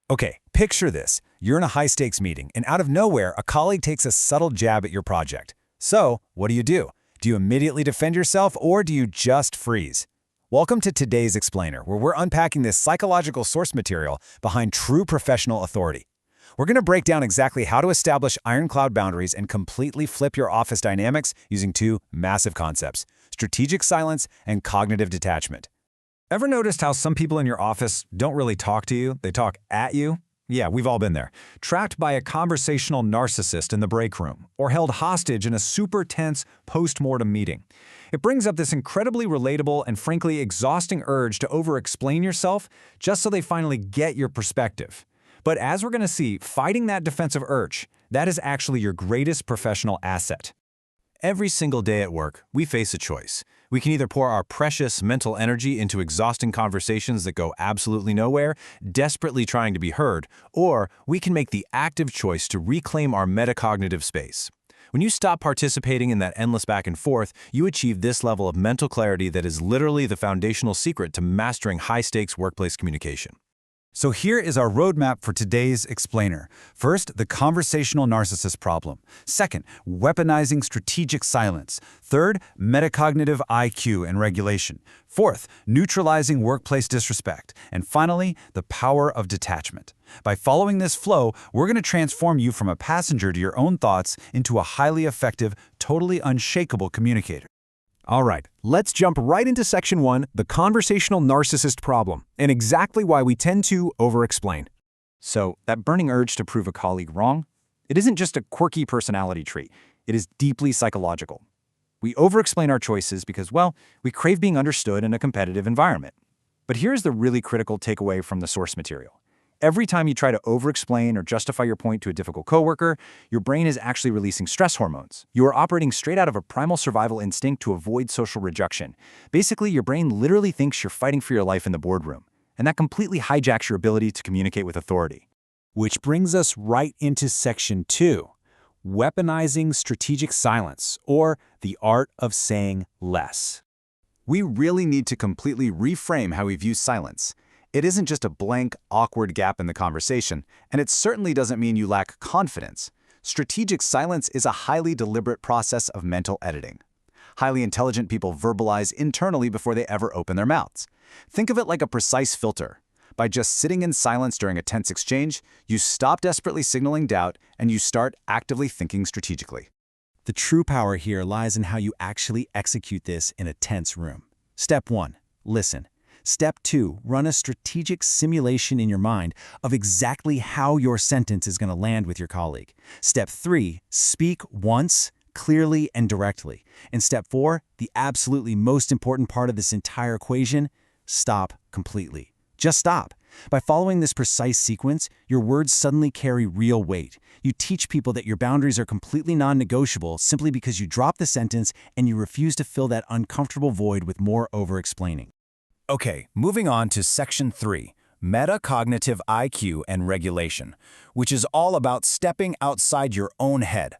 Okay, picture this. You're in a high-stakes meeting, and out of nowhere, a colleague takes a subtle jab at your project. So, what do? Do you immediately defend yourself, or do you just freeze? Welcome to today's Explainer, where we're unpacking this psychological source material behind true professional authority. We're going to break down exactly how to establish ironclad boundaries and completely flip your office dynamics using two massive concepts: strategic silence and cognitive detachment. Ever noticed how some people in your office don't really talk to you, they talk at you? Yeah, we've all been there. Trapped by a conversational narcissist in the break room, or held hostage in a super tense post-mortem meeting. It brings up this incredibly relatable and frankly exhausting urge to over-explain yourself just so they finally get your perspective. But as we're going to see, fighting that defensive urge, that is actually your greatest professional asset. Every single day at work, we face a choice. We can either pour our precious mental energy into exhausting conversations that go absolutely nowhere, desperately trying to be heard, or we can make the active choice to reclaim our metacognitive space. When you stop participating in that endless back and forth, you achieve this level of mental clarity that is literally the foundational secret to mastering high-stakes workplace communication. So here is our roadmap for today's Explainer. First, the conversational narcissist problem. Second, weaponizing strategic silence. Third, metacognitive IQ and regulation. Fourth, neutralizing workplace disrespect. And finally, the power of detachment. By following this flow, we're going to transform you from a passenger to your own thoughts into a highly effective, totally unshakable communicator. All right, let's jump right into Section 1, the conversational narcissist problem, and exactly why we tend to over-explain. So, that burning urge to prove a colleague wrong? It isn't just a quirky personality trait. It is deeply psychological. We over-explain our choices because, well, we crave being understood in a competitive environment. But here's the really critical takeaway from the source material. Every time you try to over-explain or justify your point to a difficult coworker, your brain is actually releasing stress hormones. You are operating straight out of a primal survival instinct to avoid social rejection. Basically, your brain literally thinks you're fighting for your life in the boardroom, and that completely hijacks your ability to communicate with authority. Which brings us right into Section 2, weaponizing strategic silence, or the art of saying less. We really need to completely reframe how we view silence. It isn't just a blank, awkward gap in the conversation, and it certainly doesn't mean you lack confidence. Strategic silence is a highly deliberate process of mental editing. Highly intelligent people verbalize internally before they ever open their mouths. Think of it like a precise filter. By just sitting in silence during a tense exchange, you stop desperately signaling doubt and you start actively thinking strategically. The true power here lies in how you actually execute this in a tense room. Step 1. Listen. Step 2, run a strategic simulation in your mind of exactly how your sentence is going to land with your colleague. Step 3, speak once, clearly and directly. And step 4, the absolutely most important part of this entire equation, stop completely. Just stop. By following this precise sequence, your words suddenly carry real weight. You teach people that your boundaries are completely non-negotiable simply because you drop the sentence and you refuse to fill that uncomfortable void with more over-explaining. Okay, moving on to Section 3, Metacognitive IQ and Regulation, which is all about stepping outside your own head.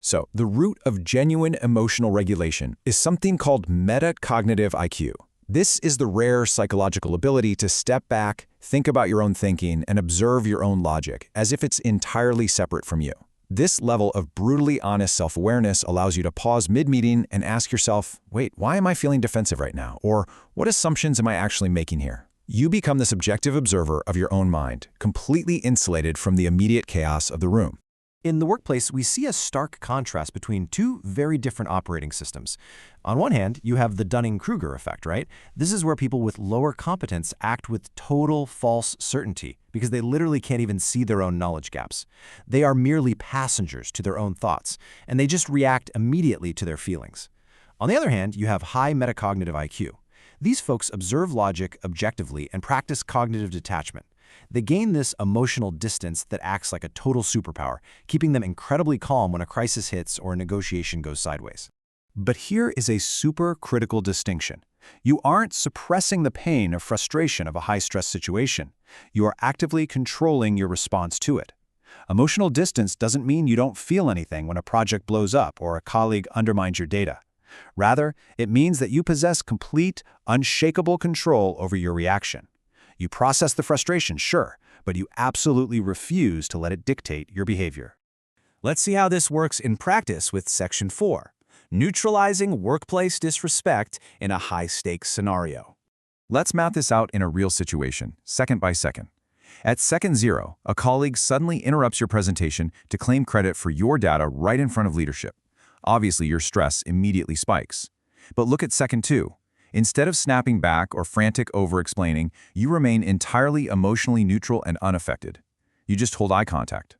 So, the root of genuine emotional regulation is something called metacognitive IQ. This is the rare psychological ability to step back, think about your own thinking, and observe your own logic, as if it's entirely separate from you. This level of brutally honest self-awareness allows you to pause mid-meeting and ask yourself, wait, why am I feeling defensive right now? Or what assumptions am I actually making here? You become this objective observer of your own mind, completely insulated from the immediate chaos of the room. In the workplace, we see a stark contrast between two very different operating systems. On one hand, you have the Dunning-Kruger effect, right? This is where people with lower competence act with total false certainty because they literally can't even see their own knowledge gaps. They are merely passengers to their own thoughts, and they just react immediately to their feelings. On the other hand, you have high metacognitive IQ. These folks observe logic objectively and practice cognitive detachment. They gain this emotional distance that acts like a total superpower, keeping them incredibly calm when a crisis hits or a negotiation goes sideways. But here is a super critical distinction. You aren't suppressing the pain or frustration of a high-stress situation. You are actively controlling your response to it. Emotional distance doesn't mean you don't feel anything when a project blows up or a colleague undermines your data. Rather, it means that you possess complete, unshakable control over your reaction. You process the frustration, sure, but you absolutely refuse to let it dictate your behavior. Let's see how this works in practice with Section 4, neutralizing workplace disrespect in a high-stakes scenario. Let's map this out in a real situation, second by second. At second 0, a colleague suddenly interrupts your presentation to claim credit for your data right in front of leadership. Obviously, your stress immediately spikes. But look at second 2. Instead of snapping back or frantic over-explaining, you remain entirely emotionally neutral and unaffected. You just hold eye contact.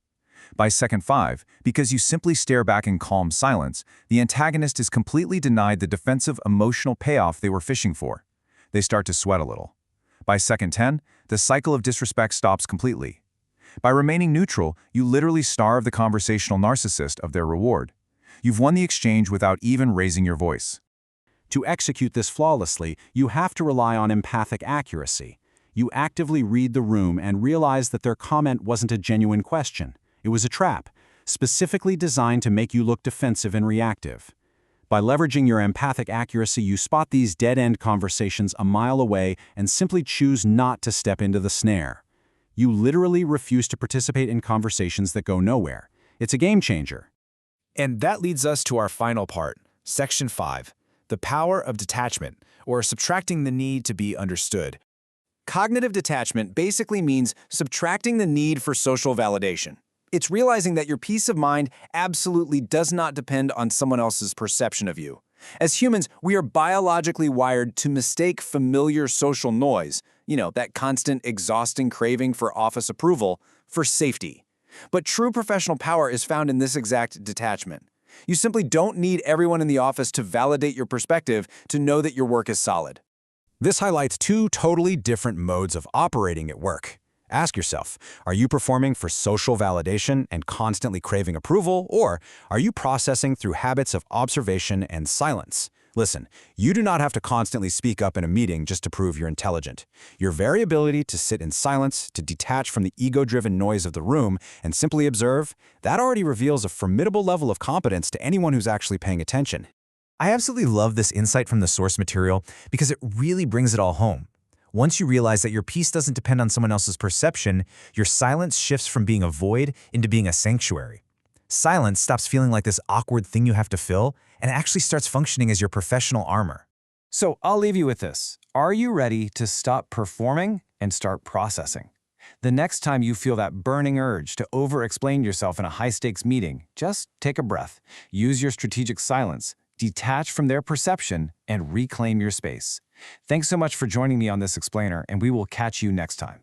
By second 5, because you simply stare back in calm silence, the antagonist is completely denied the defensive emotional payoff they were fishing for. They start to sweat a little. By second 10, the cycle of disrespect stops completely. By remaining neutral, you literally starve the conversational narcissist of their reward. You've won the exchange without even raising your voice. To execute this flawlessly, you have to rely on empathic accuracy. You actively read the room and realize that their comment wasn't a genuine question. It was a trap, specifically designed to make you look defensive and reactive. By leveraging your empathic accuracy, you spot these dead-end conversations a mile away and simply choose not to step into the snare. You literally refuse to participate in conversations that go nowhere. It's a game changer. And that leads us to our final part, Section 5, the power of detachment, or subtracting the need to be understood. Cognitive detachment basically means subtracting the need for social validation. It's realizing that your peace of mind absolutely does not depend on someone else's perception of you. As humans, we are biologically wired to mistake familiar social noise, that constant exhausting craving for office approval, for safety. But true professional power is found in this exact detachment. You simply don't need everyone in the office to validate your perspective to know that your work is solid. This highlights two totally different modes of operating at work. Ask yourself, are you performing for social validation and constantly craving approval, or are you processing through habits of observation and silence? Listen, you do not have to constantly speak up in a meeting just to prove you're intelligent. Your very ability to sit in silence, to detach from the ego-driven noise of the room, and simply observe, that already reveals a formidable level of competence to anyone who's actually paying attention. I absolutely love this insight from the source material because it really brings it all home. Once you realize that your peace doesn't depend on someone else's perception, your silence shifts from being a void into being a sanctuary. Silence stops feeling like this awkward thing you have to fill and actually starts functioning as your professional armor. So I'll leave you with this. Are you ready to stop performing and start processing? The next time you feel that burning urge to over-explain yourself in a high-stakes meeting, just take a breath, use your strategic silence, detach from their perception, and reclaim your space. Thanks so much for joining me on this explainer, and we will catch you next time.